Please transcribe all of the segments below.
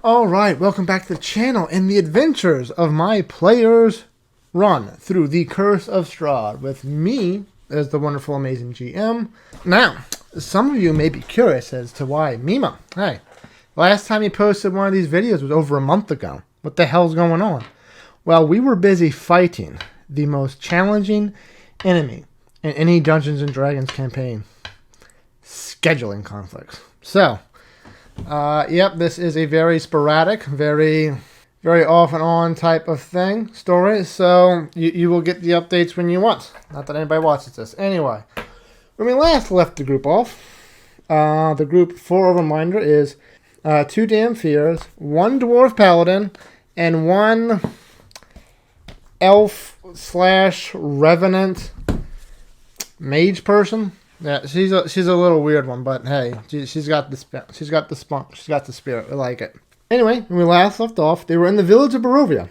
Alright, welcome back to the channel and the adventures of my players run through the Curse of Strahd with me as the wonderful, amazing GM. Now, some of you may be curious as to why Mema. Hey, last time he posted one of these videos was over a month ago. What the hell's going on? Well, we were busy fighting the most challenging enemy in any Dungeons & Dragons campaign. Scheduling conflicts. So, yep, this is a very sporadic, very off and on type of story. So you will get the updates when you want. Not that anybody watches this. Anyway, when we last left the group off, the group, for a reminder, is 2 damn fears, 1 dwarf paladin, and 1 elf/revenant mage person. Yeah, she's a little weird one, but hey, she's got the spunk, she's got the spirit. I like it. Anyway, when we last left off, they were in the village of Barovia,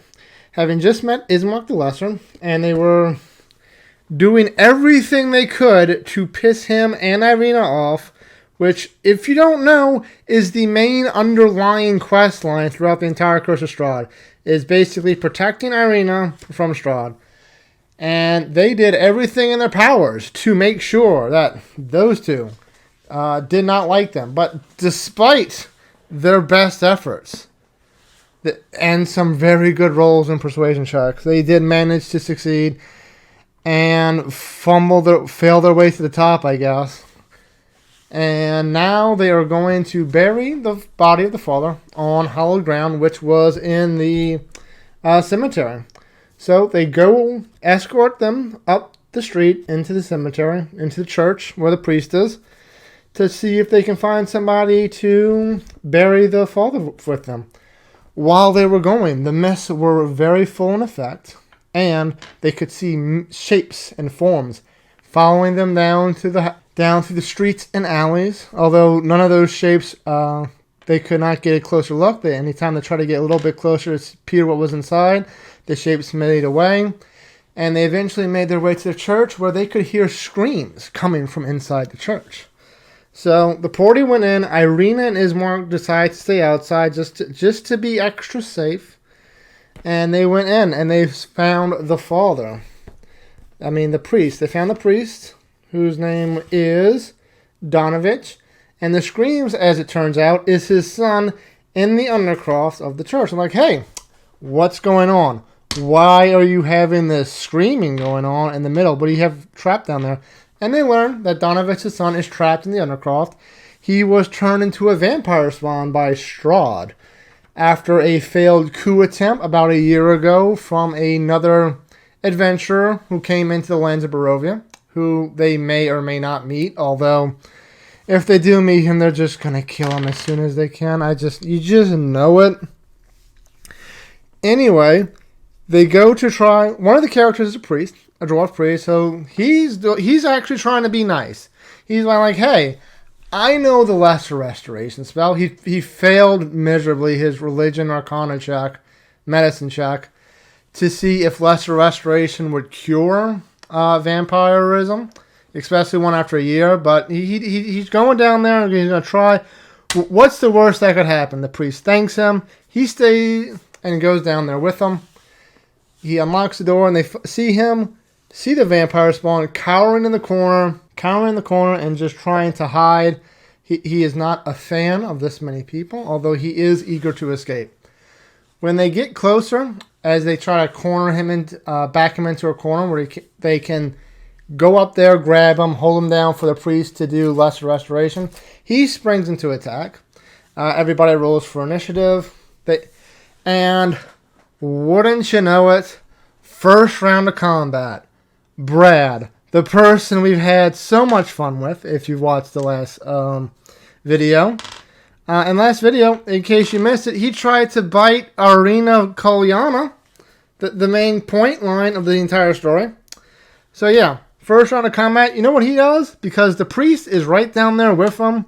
having just met Ismark the Lesser, and they were doing everything they could to piss him and Irina off, which, if you don't know, is the main underlying quest line throughout the entire Curse of Strahd, is basically protecting Irina from Strahd. And they did everything in their powers to make sure that those two did not like them. But despite their best efforts and some very good rolls in persuasion checks, they did manage to succeed and fail their way to the top, I guess. And now they are going to bury the body of the father on hallowed ground, which was in the cemetery. So they go escort them up the street into the cemetery, into the church where the priest is, to see if they can find somebody to bury the father with them. While they were going, the mists were very full in effect, and they could see shapes and forms following them down through the streets and alleys. Although none of those shapes, they could not get a closer look. Anytime they tried to get a little bit closer to peer what was inside, the shapes made away, and they eventually made their way to the church where they could hear screams coming from inside the church. So the party went in. Irina and Ismark decided to stay outside just to be extra safe. And they went in and they found the father. The priest. They found the priest, whose name is Donovich. And the screams, as it turns out, is his son in the undercroft of the church. I'm like, hey, what's going on? Why are you having this screaming going on in the middle, but you have trapped down there? And they learn that Donovich's son is trapped in the undercroft. He was turned into a vampire spawn by Strahd after a failed coup attempt about a year ago from another adventurer who came into the lands of Barovia, who they may or may not meet, although if they do meet him, they're just going to kill him as soon as they can. You just know it. Anyway, they go to try. One of the characters is a priest, a dwarf priest, so he's actually trying to be nice. He's like, hey, I know the Lesser Restoration spell. He failed miserably his religion arcana check, medicine check, to see if Lesser Restoration would cure vampirism, especially one after a year. But he's going down there and he's going to try. What's the worst that could happen? The priest thanks him. He stays and goes down there with them. He unlocks the door, and they see the vampire spawn cowering in the corner, and just trying to hide. He is not a fan of this many people, although he is eager to escape. When they get closer, as they try to corner him and back him into a corner where they can go up there, grab him, hold him down for the priest to do Lesser Restoration, he springs into attack. Everybody rolls for initiative. And wouldn't you know it, first round of combat, Brad, the person we've had so much fun with, if you've watched the last video. And last video, in case you missed it, he tried to bite Irina Kolyana, the main point line of the entire story. So yeah, first round of combat, you know what he does? Because the priest is right down there with him,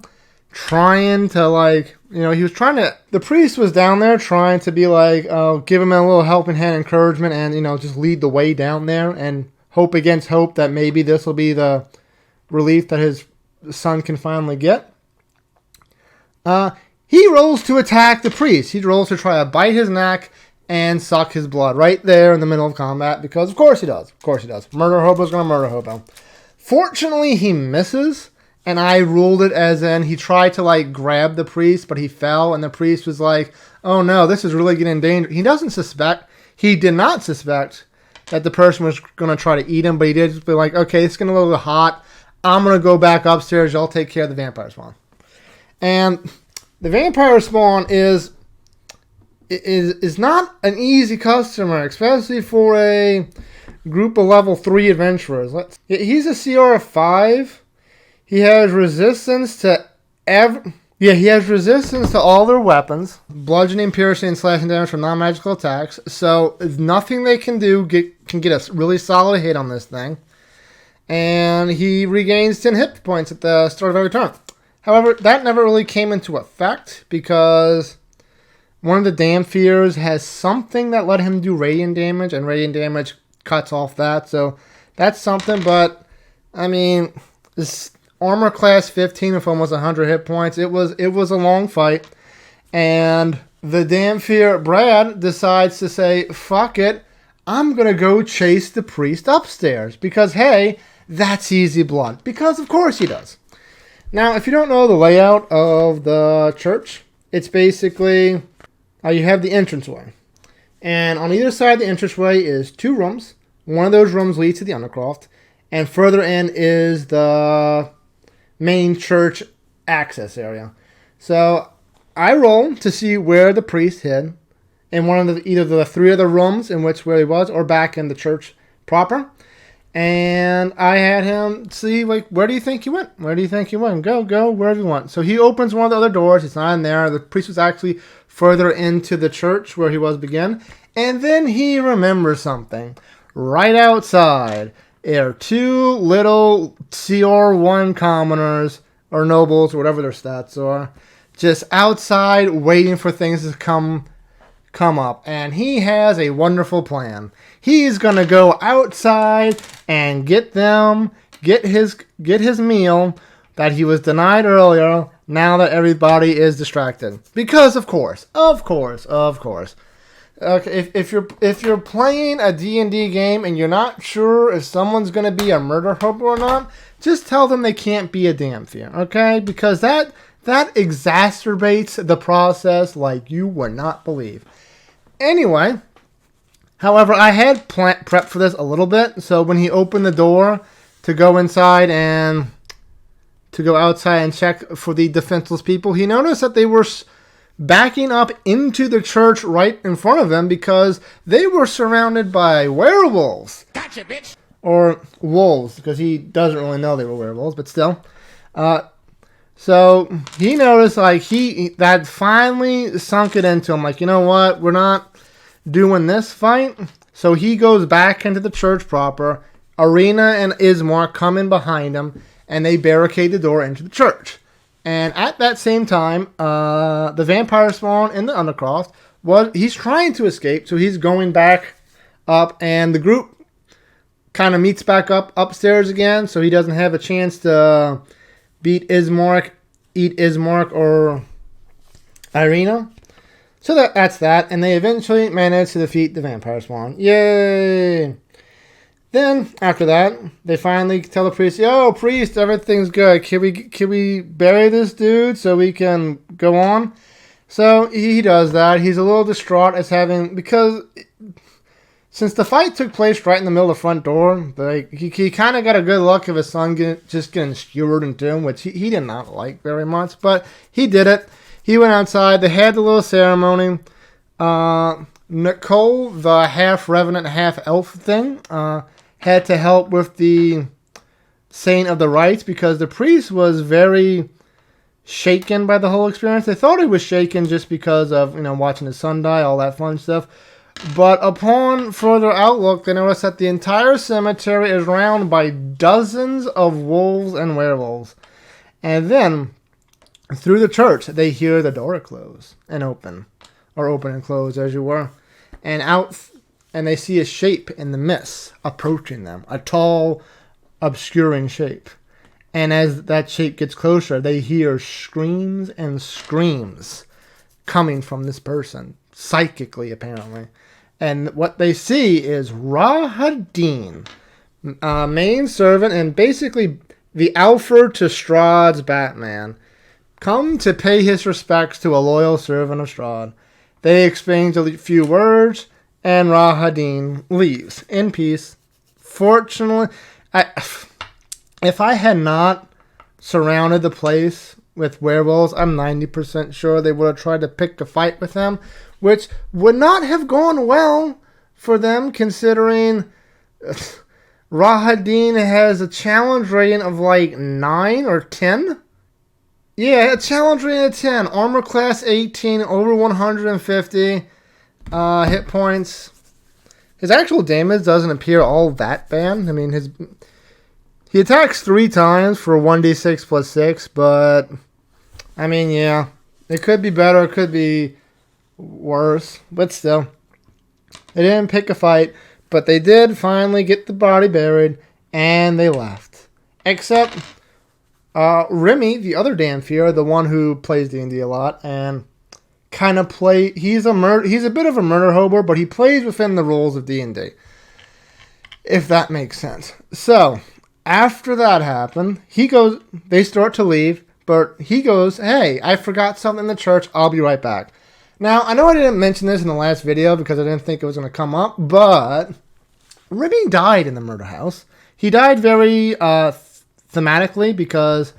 trying to the priest was down there trying to be give him a little helping hand encouragement and, just lead the way down there and hope against hope that maybe this will be the relief that his son can finally get. he rolls to attack the priest. He rolls to try to bite his neck and suck his blood right there in the middle of combat, because of course he does. Of course he does. Murder hobo's gonna murder hobo. Fortunately, he misses, and I ruled it as in he tried to like grab the priest, but he fell, and the priest was like, oh no, this is really getting dangerous. He did not suspect that the person was going to try to eat him, but he did just be like, okay, it's getting a little hot. I'm going to go back upstairs. Y'all take care of the vampire spawn. And the vampire spawn is not an easy customer, especially for a group of level 3 adventurers. He's a CR of 5. He has resistance to he has resistance to all their weapons, bludgeoning, piercing, and slashing damage from non-magical attacks. So nothing they can do can get a really solid hit on this thing. And he regains 10 hit points at the start of every turn. However, that never really came into effect because one of the damn fears has something that let him do radiant damage, and radiant damage cuts off that. So that's something, but I mean, this armor class 15 with almost 100 hit points. It was a long fight, and the damn fear Brad decides to say, fuck it, I'm gonna go chase the priest upstairs because hey, that's easy blood. Because of course he does. Now, if you don't know the layout of the church, it's basically you have the entranceway, and on either side of the entranceway is 2 rooms. One of those rooms leads to the undercroft, and further in is the main church access area. So I roll to see where the priest hid in one of either the 3 other rooms in which where he was, or back in the church proper. And I had him see, like, where do you think he went? Where do you think he went? Go, wherever you want. So he opens one of the other doors. It's not in there. The priest was actually further into the church where he was begin. And then he remembers something. Right outside are 2 little CR1 commoners, or nobles, or whatever their stats are, just outside waiting for things to come up. And he has a wonderful plan. He's gonna go outside and get his meal that he was denied earlier, now that everybody is distracted. Because of course. Okay, if you're playing a D&D game and you're not sure if someone's going to be a murder hobo or not, just tell them they can't be a damn fear, okay? Because that exacerbates the process like you would not believe. Anyway, however, I had prepped for this a little bit, so when he opened the door to go inside and to go outside and check for the defenseless people, he noticed that they were backing up into the church right in front of them because they were surrounded by werewolves. Gotcha, bitch! Or wolves, because he doesn't really know they were werewolves, but still. So he noticed, like, that finally sunk it into him. Like, you know what? We're not doing this fight. So he goes back into the church proper. Arena and Ismark come in behind him, and they barricade the door into the church. And at that same time, the vampire spawn in the undercroft, he's trying to escape, so he's going back up, and the group kind of meets back up upstairs again, so he doesn't have a chance to eat Ismark, or Irina. So that's that, and they eventually manage to defeat the vampire spawn. Yay! Then, after that, they finally tell the priest, yo, priest, everything's good. Can we bury this dude so we can go on? So he does that. He's a little distraught because since the fight took place right in the middle of the front door, he kind of got a good look of his son getting skewered and doomed, which he did not like very much, but he did it. He went outside. They had the little ceremony. Nicole, the half revenant, half elf thing, had to help with the saying of the rites because the priest was very shaken by the whole experience. They thought he was shaken just because of, watching his son die, all that fun stuff. But upon further outlook, they noticed that the entire cemetery is surrounded by dozens of wolves and werewolves. And then, through the church, they hear the door close and open. Or open and close, as you were. And they see a shape in the mist approaching them. A tall, obscuring shape. And as that shape gets closer, they hear screams and screams coming from this person, psychically apparently. And what they see is Rahadin, main servant and basically the Alfred to Strahd's Batman, come to pay his respects to a loyal servant of Strahd. They exchange a few words, and Rahadin leaves in peace. Fortunately, if I had not surrounded the place with werewolves, I'm 90% sure they would have tried to pick a fight with them, which would not have gone well for them, considering Rahadin has a challenge rating of like 9 or 10. Yeah, a challenge rating of 10. Armor class 18, over 150 hit points. His actual damage doesn't appear all that bad. I mean, he attacks 3 times for 1d6 plus 6, but I mean, yeah, it could be better, it could be worse, but still. They didn't pick a fight, but they did finally get the body buried, and they left. Except Remy, the other Dampier, the one who plays D&D a lot, and kind of he's a bit of a murder hobo, but he plays within the rules of D&D, if that makes sense. So, after that happened, they start to leave, but he goes, hey, I forgot something in the church, I'll be right back. Now, I know I didn't mention this in the last video because I didn't think it was going to come up, but Remy died in the murder house. He died very thematically because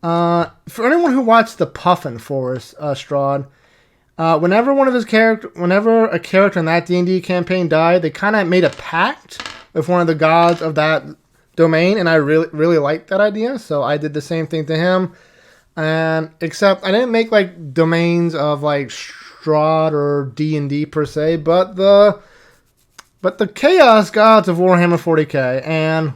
for anyone who watched the Puffin for Strahd, whenever a character in that D&D campaign died, they kind of made a pact with one of the gods of that domain, and I really liked that idea, so I did the same thing to him. And except I didn't make like domains of like Strahd or D&D per se, but the Chaos Gods of Warhammer 40k, and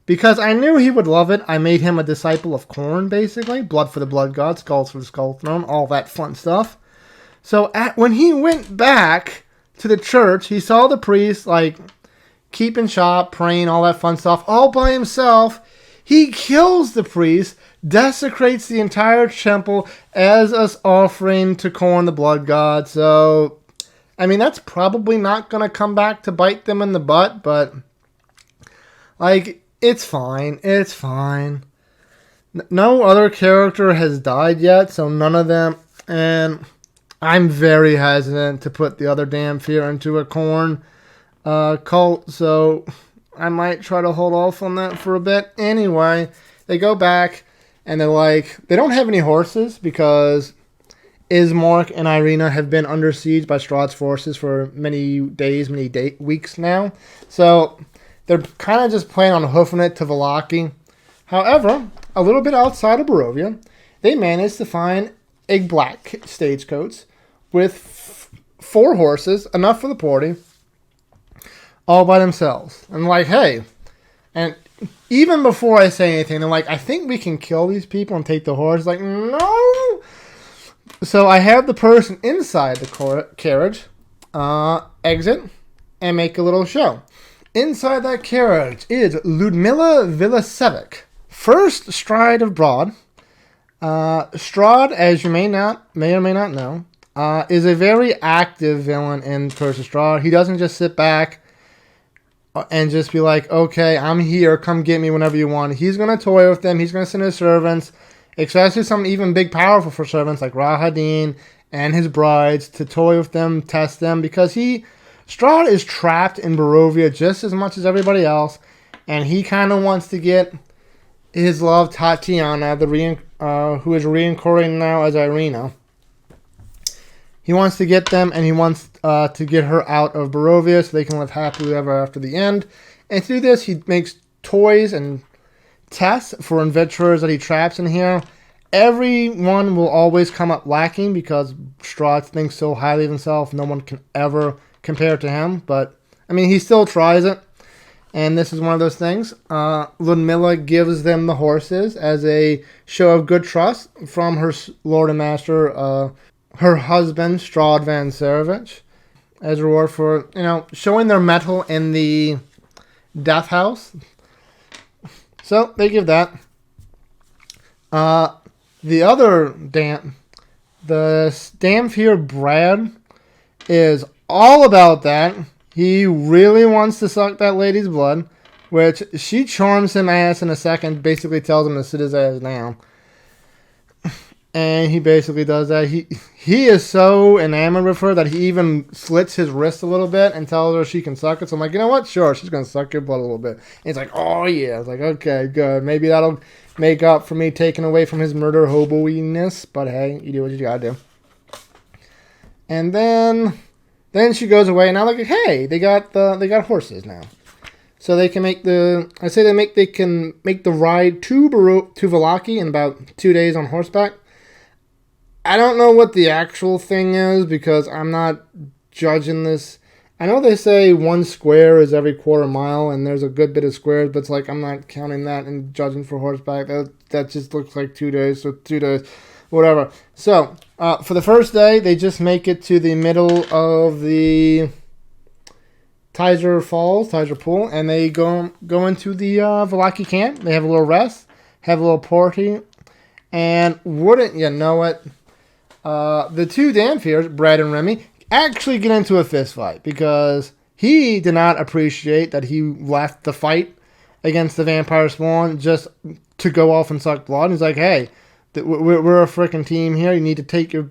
because I knew he would love it, I made him a disciple of Khorne, basically. Blood for the Blood God, Skulls for the Skull Throne, all that fun stuff. So when he went back to the church, he saw the priest like keeping shop, praying, all that fun stuff, all by himself. He kills the priest, desecrates the entire temple as an offering to Khorne the Blood God. So, I mean, that's probably not going to come back to bite them in the butt, but, like, it's fine. It's fine. No other character has died yet, so none of them, and I'm very hesitant to put the other Dampier into a Khorne cult, so I might try to hold off on that for a bit. Anyway, they go back, and they're like, they don't have any horses because Ismark and Irina have been under siege by Strahd's forces for many days, weeks now. So they're kind of just planning on hoofing it to Vallaki. However, a little bit outside of Barovia, they managed to find a black stagecoach with 4 horses, enough for the party, all by themselves. And like, hey, and even before I say anything, they're like, I think we can kill these people and take the horse. Like, no! So I have the person inside the carriage exit and make a little show. Inside that carriage is Ludmila Vilasevic, first Stride of Broad. Strahd, as you may or may not know, is a very active villain in Curse of Strahd. He doesn't just sit back and just be like, okay, I'm here, come get me whenever you want. He's going to toy with them. He's going to send his servants, especially some even big powerful for servants like Rahadin and his brides, to toy with them, test them, because Strahd is trapped in Barovia just as much as everybody else, and he kind of wants to get his love Tatiana, who is reincarnated now as Irina. He wants to get them, and he wants to get her out of Barovia so they can live happily ever after the end. And to do this, he makes toys and tests for adventurers that he traps in here. Everyone will always come up lacking because Strahd thinks so highly of himself. No one can ever compare to him. But, I mean, he still tries it. And this is one of those things. Ludmilla gives them the horses as a show of good trust from her Lord and Master, her husband, Strahd Van Serevich, as a reward for, showing their mettle in the death house. So, they give that. The other the Stamfear Brad is all about that. He really wants to suck that lady's blood, which she charms him ass in a second, basically tells him to sit his ass down. And he basically does that. He is so enamored with her that he even slits his wrist a little bit and tells her she can suck it. So I'm like, you know what? Sure, she's going to suck your blood a little bit. And he's like, oh yeah. I was like, okay, good. Maybe that'll make up for me taking away from his murder hobo-iness. But hey, you do what you gotta do. And then she goes away, and I'm like, hey, they got horses now. So they can make they can make the ride to Vallaki in about 2 days on horseback. I don't know what the actual thing is because I'm not judging this. I know they say 1 square is every quarter mile, and there's a good bit of squares, but it's like I'm not counting that and judging for horseback. That just looks like 2 days, so 2 days, whatever. So for the first day, they just make it to the middle of the Tizer Pool, and they go into the Vallaki camp. They have a little rest, have a little party, and wouldn't you know it, the two Stamfears, Brad and Remy, actually get into a fist fight because he did not appreciate that he left the fight against the vampire spawn just to go off and suck blood. He's like, hey, we're a freaking team here. You need to take your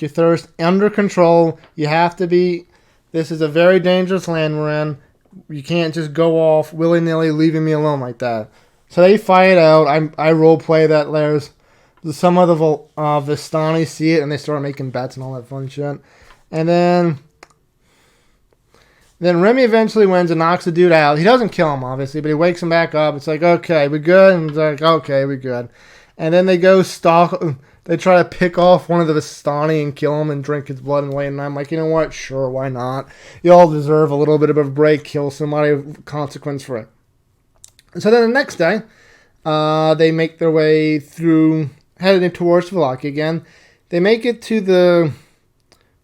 thirst under control. You have to be. This is a very dangerous land we're in. You can't just go off willy-nilly leaving me alone like that. So they fight out. I roleplay that there's some of the Vistani see it and they start making bets and all that fun shit. And then Remy eventually wins and knocks the dude out. He doesn't kill him, obviously, but he wakes him back up. It's like, okay, we good? And it's like, okay, we good. And then they go stalk. They try to pick off one of the Vistani and kill him and drink his blood and wait. And I'm like, you know what? Sure, why not? You all deserve a little bit of a break. Kill somebody, consequence for it. So then the next day, they make their way through, heading towards Vallaki again. They make it to the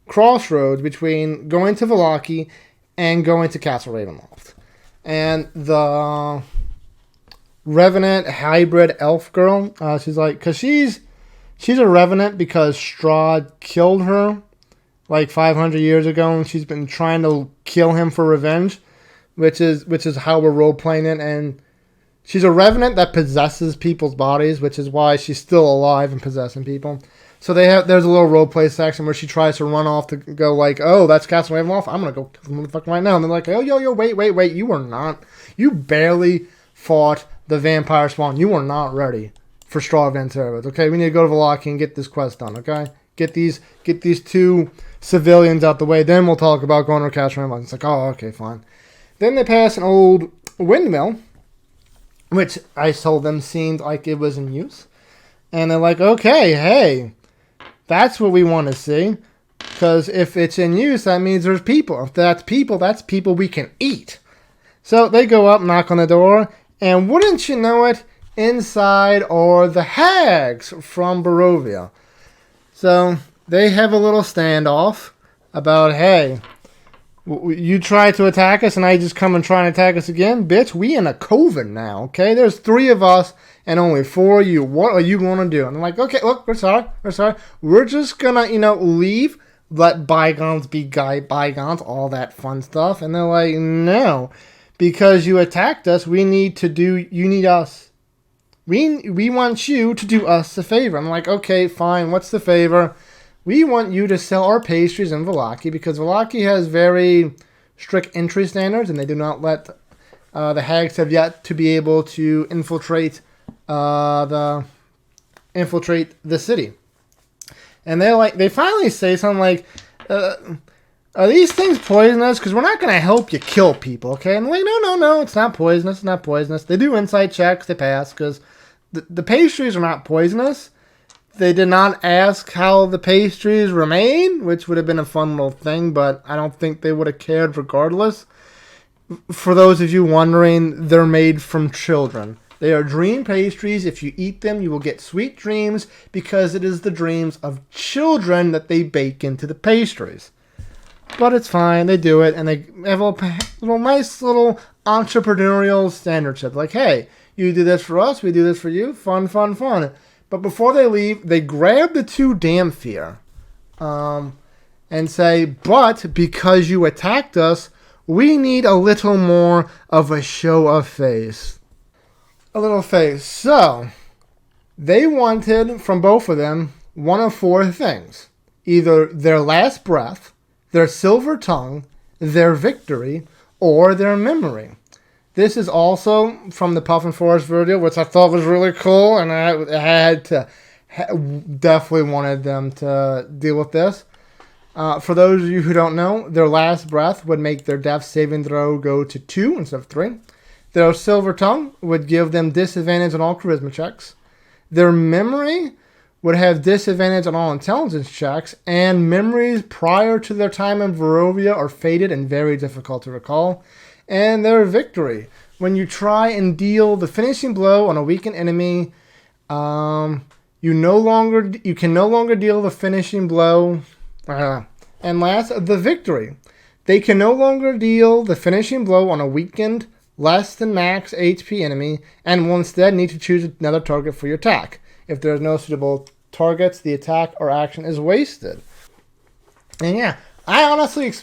crossroads between going to Vallaki and going to Castle Ravenloft. And the Revenant hybrid elf girl, she's like, because she's a Revenant because Strahd killed her like 500 years ago, and she's been trying to kill him for revenge, which is how we're role-playing it. And she's a Revenant that possesses people's bodies, which is why she's still alive and possessing people. So there's a little roleplay section where she tries to run off to go like, oh, that's Castle Ravenloft. I'm going to go kill the motherfucker right now. And they're like, oh, yo, wait. You were not. You barely fought the vampire spawn. You were not ready for Strahd Van Terwitz. Okay, we need to go to Vallaki and get this quest done, okay? Get these two civilians out the way. Then we'll talk about going to Castle Ravenloft. It's like, oh, okay, fine. Then they pass an old windmill, which I told them seemed like it was in use. And they're like, okay, hey, that's what we want to see. Because if it's in use, that means there's people. If that's people we can eat. So they go up, knock on the door, and wouldn't you know it, inside are the hags from Barovia. So they have a little standoff about, hey, you try to attack us and I just come and try and attack us again? Bitch, we in a coven now, okay? There's 3 of us and only 4 of you. What are you going to do? And I'm like, okay, look, we're sorry. We're just going to, leave, let bygones be bygones, all that fun stuff. And they're like, no, because you attacked us, you need us. We want you to do us a favor. I'm like, okay, fine, what's the favor? We want you to sell our pastries in Vallaki because Vallaki has very strict entry standards and they do not let the hags have yet to be able to infiltrate the city. And they finally say something like, are these things poisonous? Because we're not going to help you kill people, okay? And I'm like, no, it's not poisonous. They do insight checks, they pass, because the pastries are not poisonous. They did not ask how the pastries remain, which would have been a fun little thing, but I don't think they would have cared regardless. For those of you wondering, they're made from children. They are dream pastries. If you eat them, you will get sweet dreams because it is the dreams of children that they bake into the pastries. But it's fine. They do it, and they have a little nice little entrepreneurial standard ship. Like, hey, You do this for us, we do this for you. Fun, fun, fun. But before they leave, they grab the two Damphir and say, but because you attacked us, we need a little more of a show of face. A little face. So, they wanted from both of them one of four things. Either their last breath, their silver tongue, their victory, or their memory. This is also from the Puffin Forest video, which I thought was really cool, and I had to definitely wanted them to deal with this. For those of you who don't know, their last breath would make their death saving throw go to 2 instead of 3. Their silver tongue would give them disadvantage on all charisma checks. Their memory would have disadvantage on all intelligence checks, and memories prior to their time in Barovia are faded and very difficult to recall. And their victory, when you try and deal the finishing blow on a weakened enemy, you can no longer deal the finishing blow. And last, the victory. They can no longer deal the finishing blow on a weakened, less than max HP enemy, and will instead need to choose another target for your attack. If there is no suitable targets, the attack or action is wasted. And yeah, I honestly,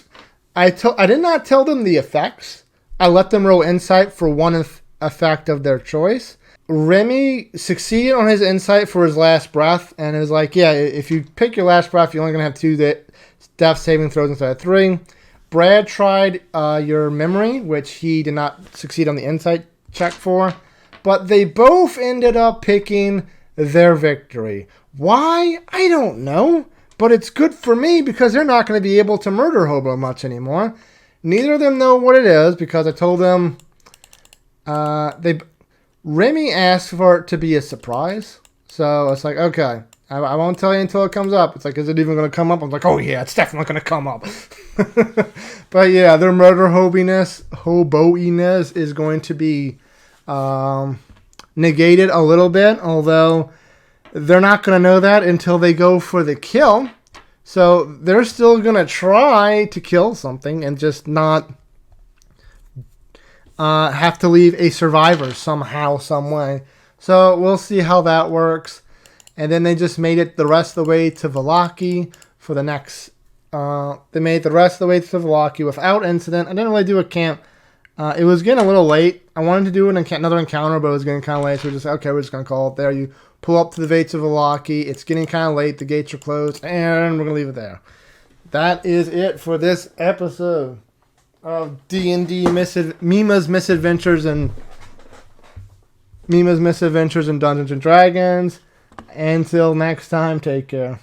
I did not tell them the effects. I let them roll insight for one effect of their choice. Remy succeeded on his insight for his last breath, and it was like, yeah, if you pick your last breath, you're only going to have 2 death saving throws instead of 3. Brad tried your memory, which he did not succeed on the insight check for, but they both ended up picking their victory. Why? I don't know, but it's good for me because they're not going to be able to murder Hobo much anymore. Neither of them know what it is because I told them Remy asked for it to be a surprise. So it's like, okay, I won't tell you until it comes up. It's like, is it even going to come up? I'm like, oh yeah, it's definitely going to come up. But yeah, their murder hoboiness is going to be negated a little bit, although they're not going to know that until they go for the kill. So they're still going to try to kill something and just not have to leave a survivor somehow, some way. So we'll see how that works. And then they just made it the rest of the way to Vallaki for the next... they made the rest of the way to Vallaki without incident. I didn't really do a camp. It was getting a little late. I wanted to do another encounter, but it was getting kind of late. So we're just okay, we're just going to call it there. You pull up to the gates of Vallaki. It's getting kind of late. The gates are closed. And we're going to leave it there. That is it for this episode of D&D Mema's Misadventures and Dungeons and Dragons. Until next time, take care.